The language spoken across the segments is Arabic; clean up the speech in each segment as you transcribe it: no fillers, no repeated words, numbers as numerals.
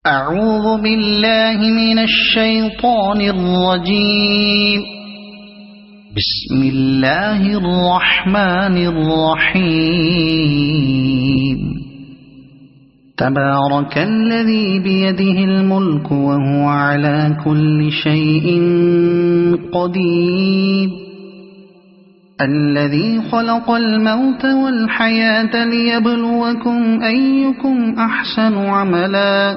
أعوذ بالله من الشيطان الرجيم. بسم الله الرحمن الرحيم. تبارك الذي بيده الملك وهو على كل شيء قدير. الذي خلق الموت والحياة ليبلوكم أيكم أحسن عملا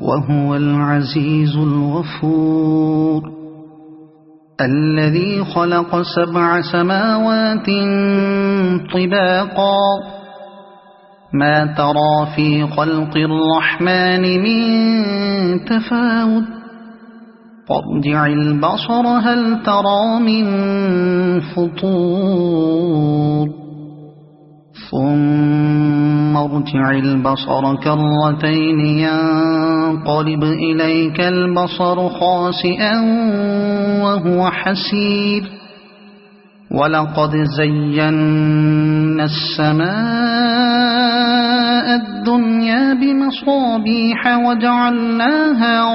وهو العزيز الغفور. الذي خلق 7 سماوات طباقا ما ترى في خلق الرحمن من تفاوت فارجع البصر هل ترى من فطور ثم ارجع البصر كرتين ينقلب إليك البصر خاسئا وهو حسير. ولقد زينا السماء الدنيا بمصابيح وجعلناها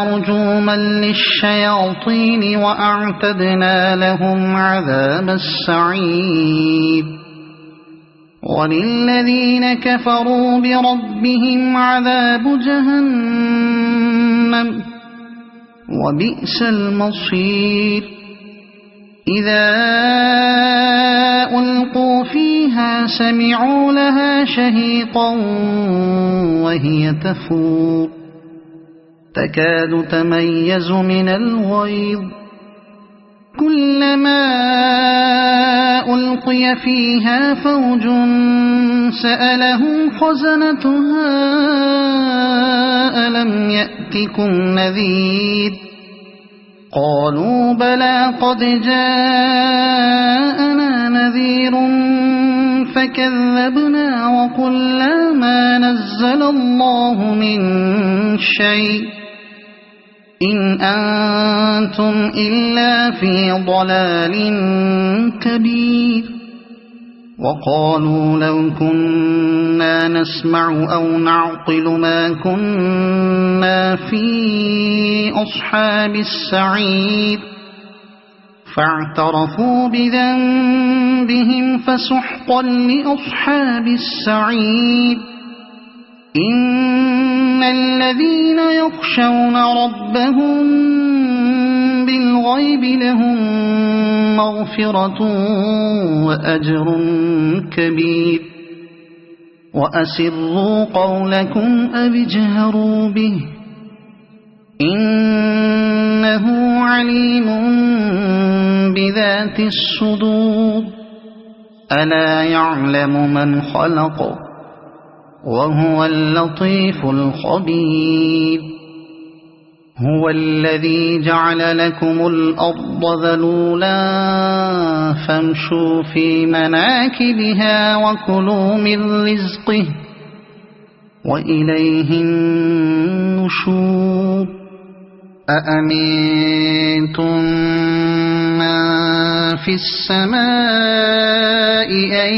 رجوما للشياطين وأعتدنا لهم عذاب السعير. وللذين كفروا بربهم عذاب جهنم وبئس المصير. إذا ألقوا فيها سمعوا لها شهيقا وهي تفور تكاد تميز من الغيظ. كلما ألقي فيها فوج سألهم خزنتها ألم يأتكم نذير قالوا بلى قد جاءنا نذير فكذبنا وقلنا ما نزل الله من شيء إن أنتم إلا في ضلال كبير. وقالوا لو كنا نسمع أو نعقل ما كنا في أصحاب السعير فاعترفوا بذنبهم فسحقا لأصحاب السعير. إن الذين يخشون ربهم بالغيب لهم مغفرة وأجر كبير. وأسروا قولكم أو اجهروا به إنه عليم بذات الصدور. ألا يعلم من خلق وهو اللطيف الخبير. هو الذي جعل لكم الأرض ذلولا فامشوا في مناكبها وكلوا من رزقه وإليه النشور. أأمنتم من في السماء أن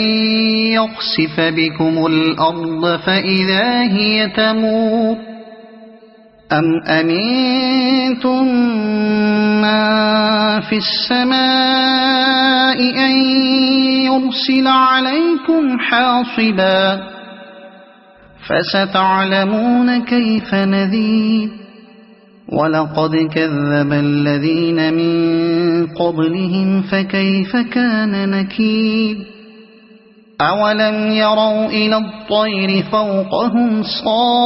يخسف بكم الأرض فإذا هي تمور أم أمنتم من في السماء أن يرسل عليكم حاصبا فستعلمون كيف نذير. ولقد كذب الذين من قبلهم فكيف كان نكير. أولم يروا إلى الطير فوقهم صافات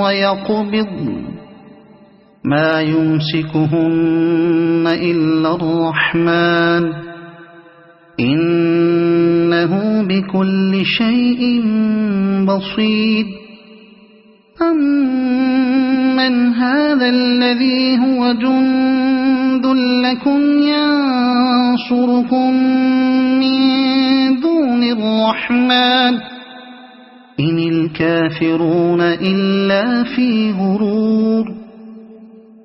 ويقبض ما يمسكهن إلا الرحمن إنه بكل شيء بصير. أمن هذا الذي هو جند لكم ينصركم من دون الرحمن إن الكافرون إلا في غرور.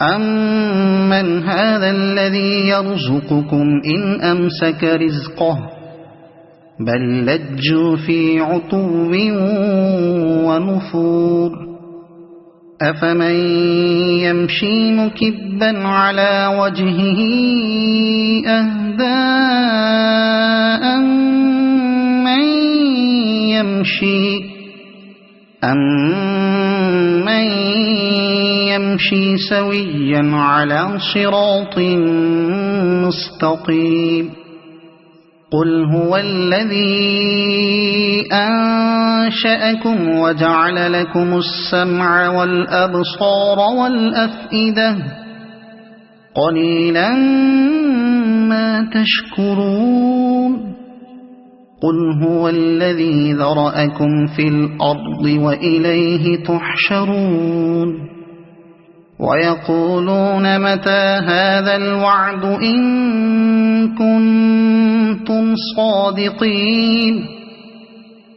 أَمَّنْ هَذَا الَّذِي يَرْزُقُكُمْ إِنْ أَمْسَكَ رِزْقَهُ بَل لَّجُّوا فِي عُتُوٍّ وَنُفُورٍ أَفَمَن يَمْشِي مُكِبًّا عَلَى وَجْهِهِ أَهْدَىٰ أَمَّن يَمْشِي سَوِيًّا عَلَى صِرَاطٍ مُّسْتَقِيمٍ قُلْ هُوَ الَّذِي أَنشَأَكُمْ وَجَعَلَ لَكُمُ السَّمْعَ وَالْأَبْصَارَ وَالْأَفْئِدَةَ قَلِيلًا مَّا تَشْكُرُونَ قُلْ هُوَ الَّذِي ذَرَأَكُمْ فِي الْأَرْضِ وَإِلَيْهِ تُحْشَرُونَ وَيَقُولُونَ مَتَىٰ هَٰذَا الْوَعْدُ إِن كُنتُمْ صَادِقِينَ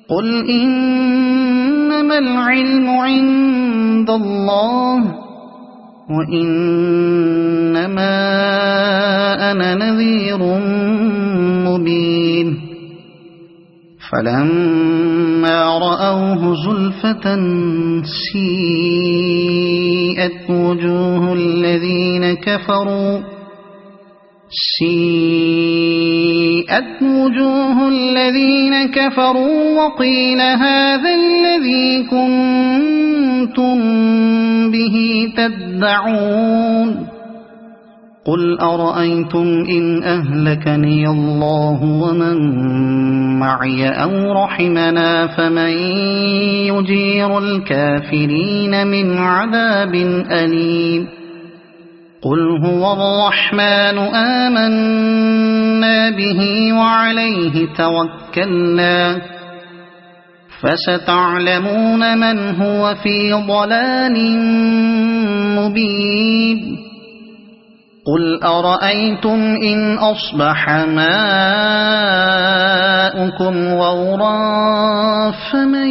قُلْ إِنَّمَا الْعِلْمُ عِندَ اللَّهِ وَإِنَّمَا أَنَا نَذِيرٌ مُّبِينٌ فَلَمَّا رَأَوْهُ زُلْفَةً سِيئَتْ وُجُوهُ الَّذِينَ كَفَرُوا وَقِيلَ هَٰذَا الَّذِي كُنتُم بِهِ تَدَّعُونَ قُلْ أَرَأَيْتُمْ إِنْ أَهْلَكَنِيَ اللَّهُ وَمَن مَّعِيَ أَوْ رَحِمَنَا فَمَن يُجِيرُ الْكَافِرِينَ مِنْ عَذَابٍ أَلِيمٍ قُلْ هُوَ الرَّحْمَٰنُ آمَنَّا بِهِ وَعَلَيْهِ تَوَكَّلْنَا فَسَتَعْلَمُونَ مَنْ هُوَ فِي ضَلَالٍ مُّبِينٍ قُلْ أَرَأَيْتُمْ إِنْ أَصْبَحَ مَاؤُكُمْ غَوْرًا فَمَن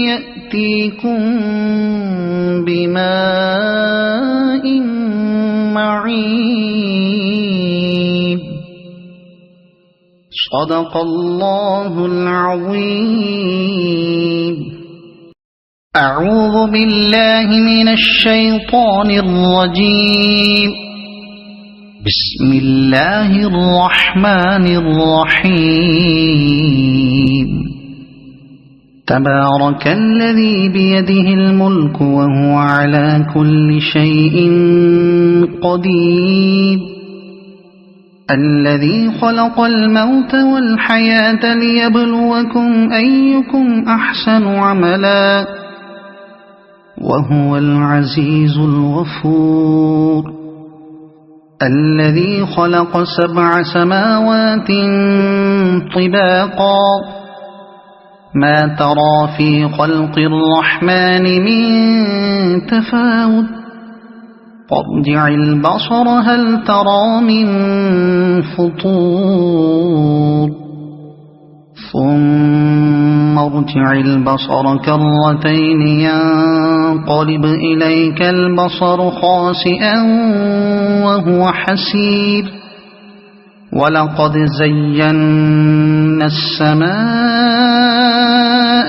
يَأْتِيكُم بِمَاءٍ مَّعِينٍ صَدَقَ اللَّهُ الْعَظِيمُ. أعوذ بالله من الشيطان الرجيم. بسم الله الرحمن الرحيم. تبارك الذي بيده الملك وهو على كل شيء قدير. الذي خلق الموت والحياة ليبلوكم أيكم أحسن عملا وهو العزيز الغفور. الذي خلق 7 سماوات طباقا ما ترى في خلق الرحمن من تفاوت فارجع البصر هل ترى من فطور ثم ارجع البصر كرتين ينقلب إليك البصر خاسئا وهو حسير. ولقد زينا السماء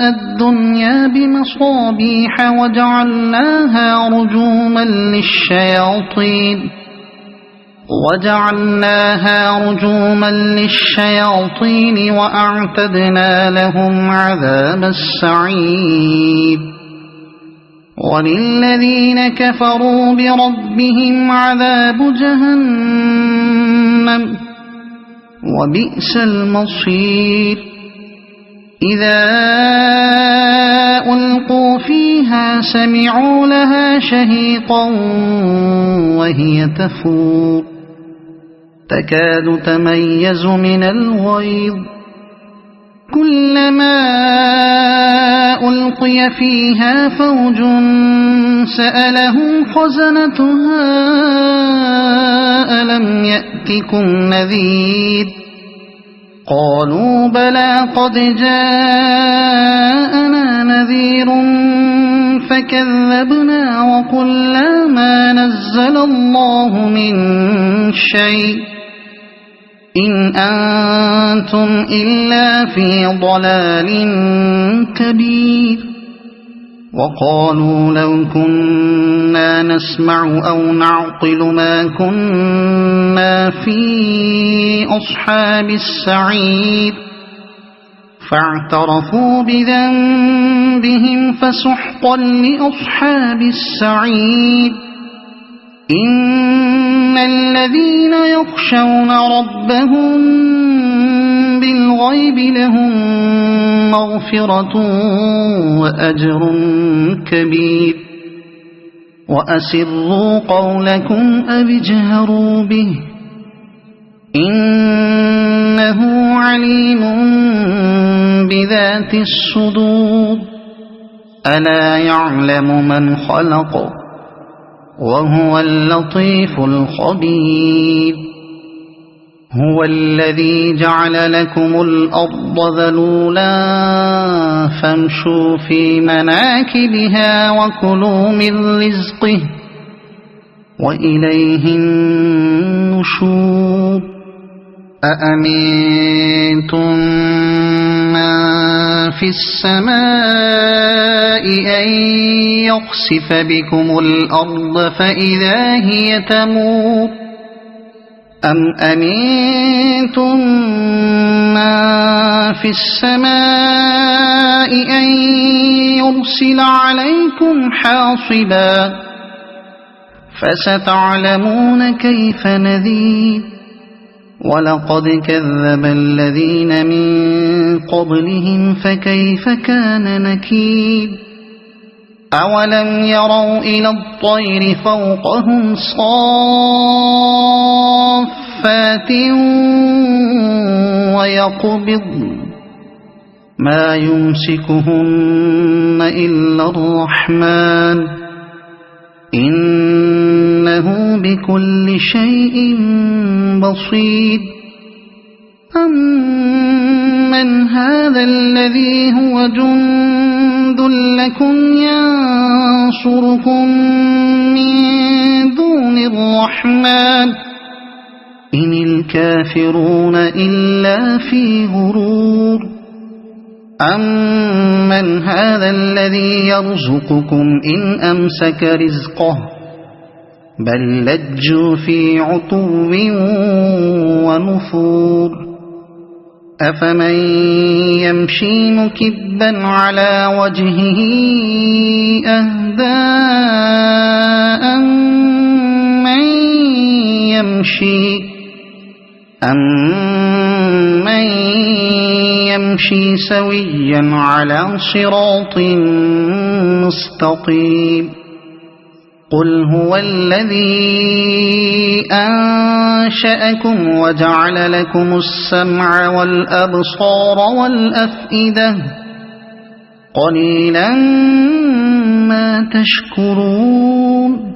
الدنيا بمصابيح وجعلناها رجوما للشياطين وأعتدنا لهم عذاب السعير. وللذين كفروا بربهم عذاب جهنم وبئس المصير. إذا ألقوا فيها سمعوا لها شهيقا وهي تفور تكاد تميز من الغيظ. كلما ألقي فيها فوج سألهم خزنتها ألم يأتكم نذير قالوا بلى قد جاءنا نذير فكذبنا وقلنا ما نزل الله من شيء إن أنتم إلا في ضلال كبير وقالوا لو كنا نسمع أو نعقل ما كنا في أصحاب السعير فاعترفوا بذنبهم فسحقا لأصحاب السعير إن الذين يخشون ربهم بالغيب لهم مغفرة وأجر كبير وأسروا قولكم أو اجهروا به إنه عليم بذات الصدور ألا يعلم من خلق وهو اللطيف الخبير هو الذي جعل لكم الأرض ذلولا فامشوا في مناكبها وكلوا من رزقه وإليه النشور أأمنتم من في السماء أن يخسف بكم الأرض فإذا هي تمور أم أمنتم من في السماء أن يرسل عليكم حاصبا فستعلمون كيف نذير ولقد كذب الذين من قبلهم فكيف كان نكير أولم يروا إلى الطير فوقهم صافات ويقبضن ما يمسكهن إلا الرحمن إنه بكل شيء بصير أمن هذا الذي هو جند لكم ينصركم من دون الرحمن إن الكافرون إلا في غرور أمن هذا الذي يرزقكم إن أمسك رزقه بل لجوا في عتو ونفور أفمن يمشي مكبا على وجهه أهدى أمن يمشي سويا على صراط مستقيم قل هو الذي أنشأكم وجعل لكم السمع والأبصار والأفئدة قليلا ما تشكرون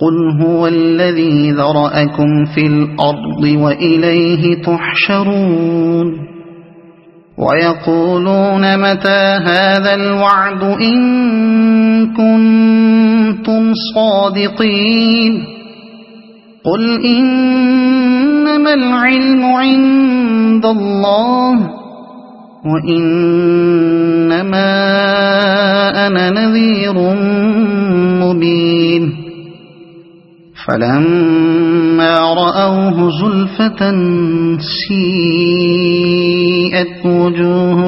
قل هو الذي ذرأكم في الأرض وإليه تحشرون ويقولون متى هذا الوعد إن كنتم صادقين قل إنما العلم عند الله وإنما أنا نذير مبين فلما رأوه زلفة سيئت وجوه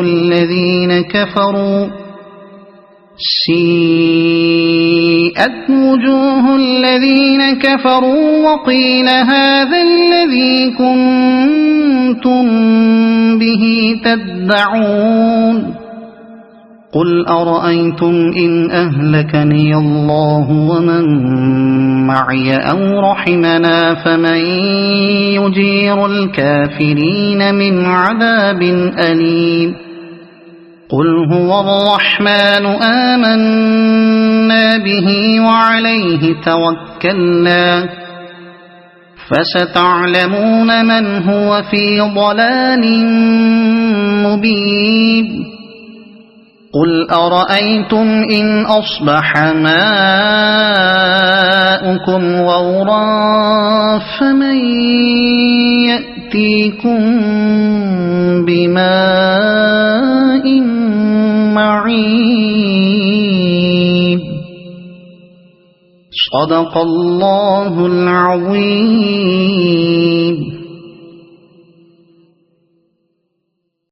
الذين كفروا وقيل هذا الذي كنتم به تدعون قل أرأيتم إن أهلكني الله ومن معي أو رحمنا فمن يجير الكافرين من عذاب أليم قل هو الرحمن آمنا به وعليه توكلنا فستعلمون من هو في ضلال مبين قل أرأيتم إن أصبح ماؤكم غورا فمن يأتيكم بماء معين صدق الله العظيم.